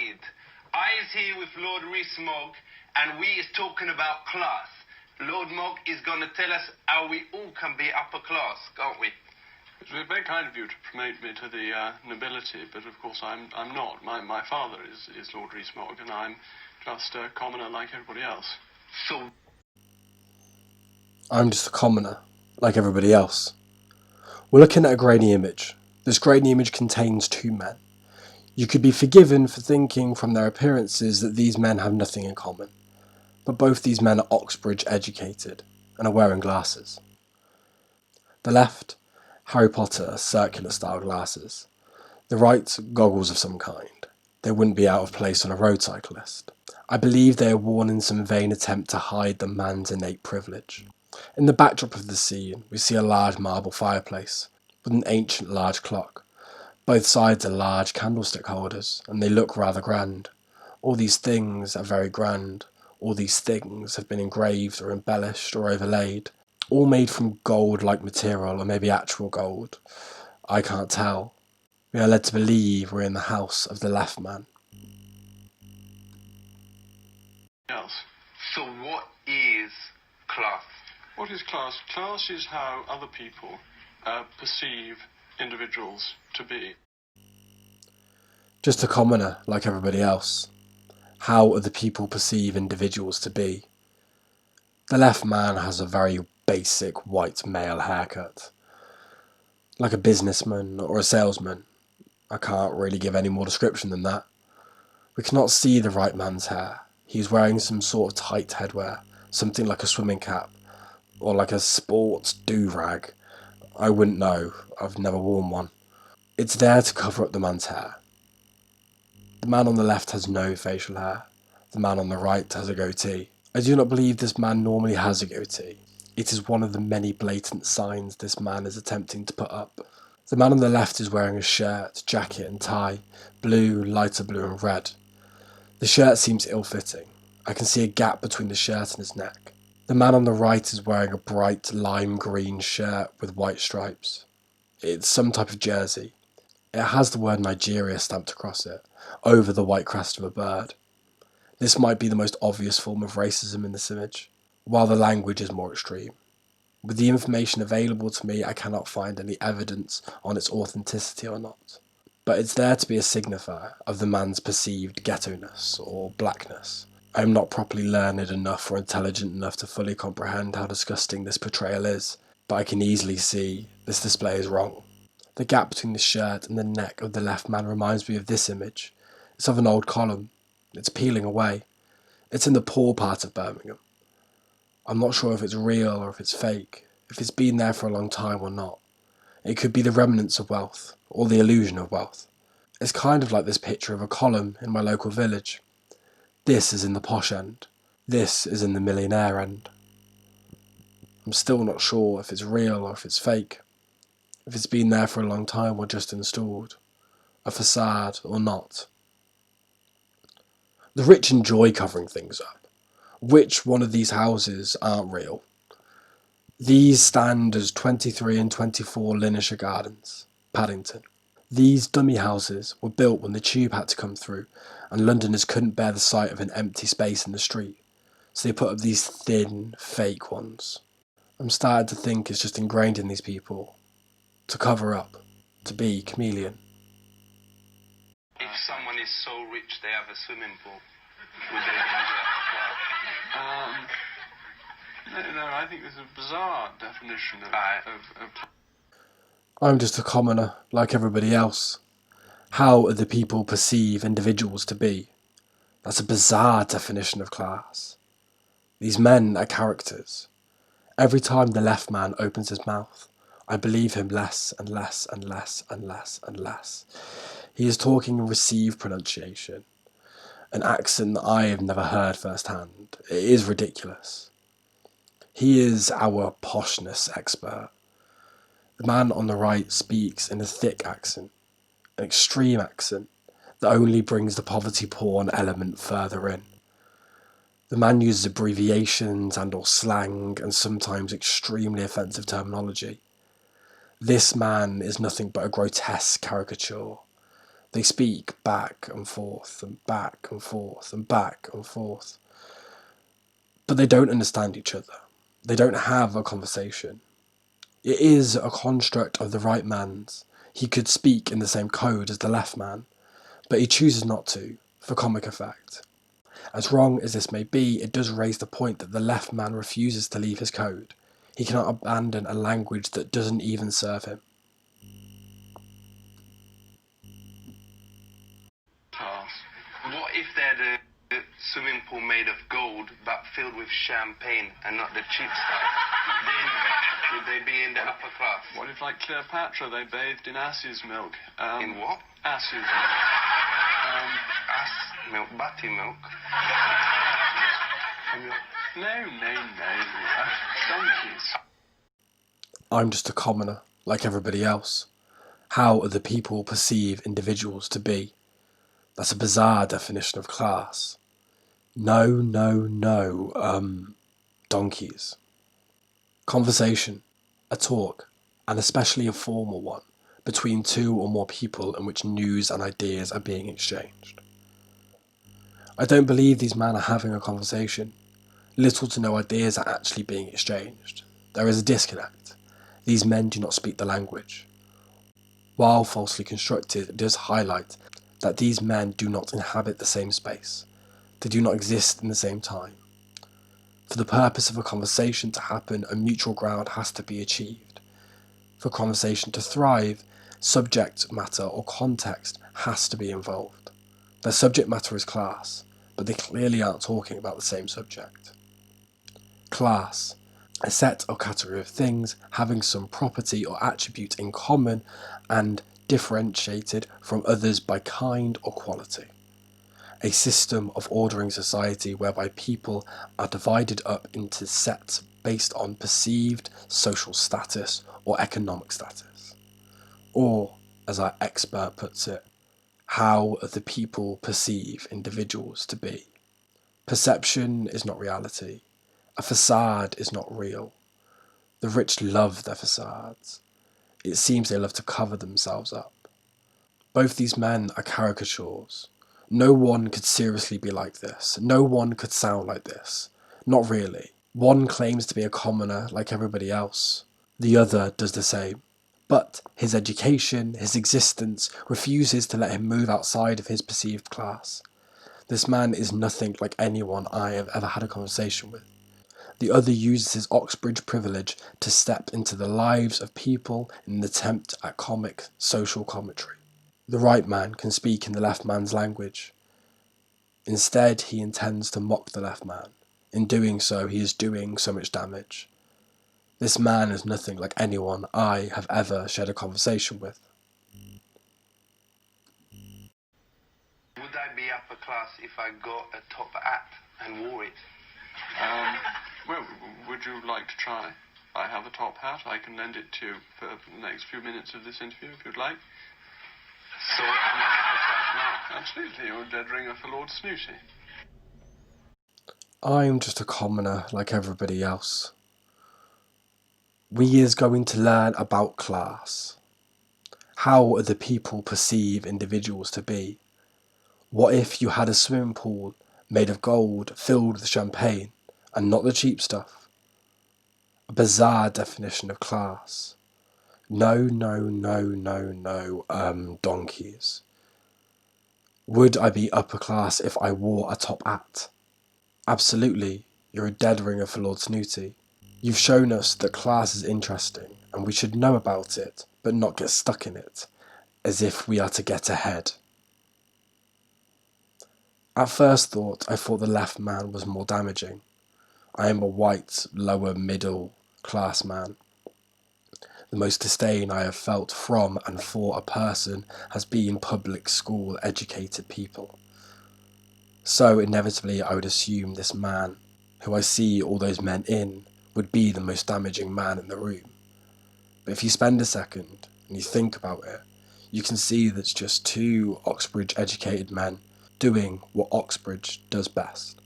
indeed. I is here with Lord Rees-Mogg, and we is talking about class. Lord Mogg is going to tell us how we all can be upper class, can't we? It's very kind of you to promote me to the nobility, but of course I'm not. My father is Lord Rees-Mogg, and I'm just a commoner like everybody else. So I'm just a commoner, like everybody else. We're looking at a grainy image. This grainy image contains two men. You could be forgiven for thinking from their appearances that these men have nothing in common. But both these men are Oxbridge educated and are wearing glasses. The left, Harry Potter circular style glasses. The right, goggles of some kind. They wouldn't be out of place on a road cyclist. I believe they are worn in some vain attempt to hide the man's innate privilege. In the backdrop of the scene, we see a large marble fireplace with an ancient large clock. Both sides are large candlestick holders, and they look rather grand. All these things are very grand. All these things have been engraved or embellished or overlaid. All made from gold-like material, or maybe actual gold. I can't tell. We are led to believe we're in the house of the left man. Else. So what is class? What is class? Class is how other people perceive individuals to be. Just a commoner, like everybody else. How other people perceive individuals to be. The left man has a very basic white male haircut. Like a businessman or a salesman. I can't really give any more description than that. We cannot see the right man's hair. He's wearing some sort of tight headwear, something like a swimming cap, or like a sports do-rag. I wouldn't know, I've never worn one. It's there to cover up the man's hair. The man on the left has no facial hair. The man on the right has a goatee. I do not believe this man normally has a goatee. It is one of the many blatant signs this man is attempting to put up. The man on the left is wearing a shirt, jacket and tie, blue, lighter blue and red. The shirt seems ill-fitting. I can see a gap between the shirt and his neck. The man on the right is wearing a bright lime green shirt with white stripes. It's some type of jersey. It has the word Nigeria stamped across it, over the white crest of a bird. This might be the most obvious form of racism in this image, while the language is more extreme. With the information available to me, I cannot find any evidence on its authenticity or not. But it's there to be a signifier of the man's perceived ghetto-ness or blackness. I am not properly learned enough or intelligent enough to fully comprehend how disgusting this portrayal is, but I can easily see this display is wrong. The gap between the shirt and the neck of the left man reminds me of this image. It's of an old column. It's peeling away. It's in the poor part of Birmingham. I'm not sure if it's real or if it's fake, if it's been there for a long time or not. It could be the remnants of wealth, or the illusion of wealth. It's kind of like this picture of a column in my local village. This is in the posh end. This is in the millionaire end. I'm still not sure if it's real or if it's fake, if it's been there for a long time or just installed, a facade or not. The rich enjoy covering things up. Which one of these houses aren't real? These stand as 23 and 24 Linnesher Gardens, Paddington. These dummy houses were built when the tube had to come through and Londoners couldn't bear the sight of an empty space in the street, so they put up these thin, fake ones. I'm starting to think it's just ingrained in these people, to cover up, to be chameleon. If someone is so rich they have a swimming pool, would they can be upper class? No, I think there's a bizarre definition of I'm just a commoner, like everybody else. How other people perceive individuals to be. That's a bizarre definition of class. These men are characters. Every time the left man opens his mouth, I believe him less and less and less and less and less. He is talking in received pronunciation, an accent that I have never heard firsthand. It is ridiculous. He is our poshness expert. The man on the right speaks in a thick accent, an extreme accent that only brings the poverty porn element further in. The man uses abbreviations and or slang and sometimes extremely offensive terminology. This man is nothing but a grotesque caricature. They speak back and forth and back and forth and back and forth. But they don't understand each other. They don't have a conversation. It is a construct of the right man's. He could speak in the same code as the left man, but he chooses not to, for comic effect. As wrong as this may be, it does raise the point that the left man refuses to leave his code. He cannot abandon a language that doesn't even serve him. What if they had a swimming pool made of gold but filled with champagne and not the cheap stuff? Then would they be in the upper class? What if, like Cleopatra, they bathed in ass's milk? In what? Ass's milk. Ass milk, butty milk. No. Donkeys. I'm just a commoner, like everybody else. How other people perceive individuals to be. That's a bizarre definition of class. No, donkeys. Conversation, a talk, and especially a formal one, between two or more people in which news and ideas are being exchanged. I don't believe these men are having a conversation. Little to no ideas are actually being exchanged. There is a disconnect. These men do not speak the language. While falsely constructed, it does highlight that these men do not inhabit the same space. They do not exist in the same time. For the purpose of a conversation to happen, a mutual ground has to be achieved. For conversation to thrive, subject matter or context has to be involved. Their subject matter is class, but they clearly aren't talking about the same subject. Class, a set or category of things having some property or attribute in common and differentiated from others by kind or quality. A system of ordering society whereby people are divided up into sets based on perceived social status or economic status. Or, as our expert puts it, how the people perceive individuals to be. Perception is not reality. A facade is not real. The rich love their facades. It seems they love to cover themselves up. Both these men are caricatures. No one could seriously be like this. No one could sound like this. Not really. One claims to be a commoner like everybody else. The other does the same. But his education, his existence, refuses to let him move outside of his perceived class. This man is nothing like anyone I have ever had a conversation with. The other uses his Oxbridge privilege to step into the lives of people in an attempt at comic social commentary. The right man can speak in the left man's language. Instead, he intends to mock the left man. In doing so, he is doing so much damage. This man is nothing like anyone I have ever shared a conversation with. Would I be upper class if I got a top hat and wore it? Well, would you like to try? I have a top hat. I can lend it to you for the next few minutes of this interview, if you'd like. So am I upper class now? Absolutely, you're a dead ringer for Lord Snooty. I'm just a commoner like everybody else. We is going to learn about class. How other people perceive individuals to be. What if you had a swimming pool made of gold filled with champagne and not the cheap stuff? A bizarre definition of class. No, donkeys. Would I be upper class if I wore a top hat? Absolutely, you're a dead ringer for Lord Snooty. You've shown us that class is interesting and we should know about it, but not get stuck in it, as if we are to get ahead. At first thought, I thought the left man was more damaging. I am a white, lower middle class man. The most disdain I have felt from and for a person has been public school educated people. So inevitably I would assume this man, who I see all those men in, would be the most damaging man in the room. But if you spend a second and you think about it, you can see that it's just two Oxbridge educated men doing what Oxbridge does best.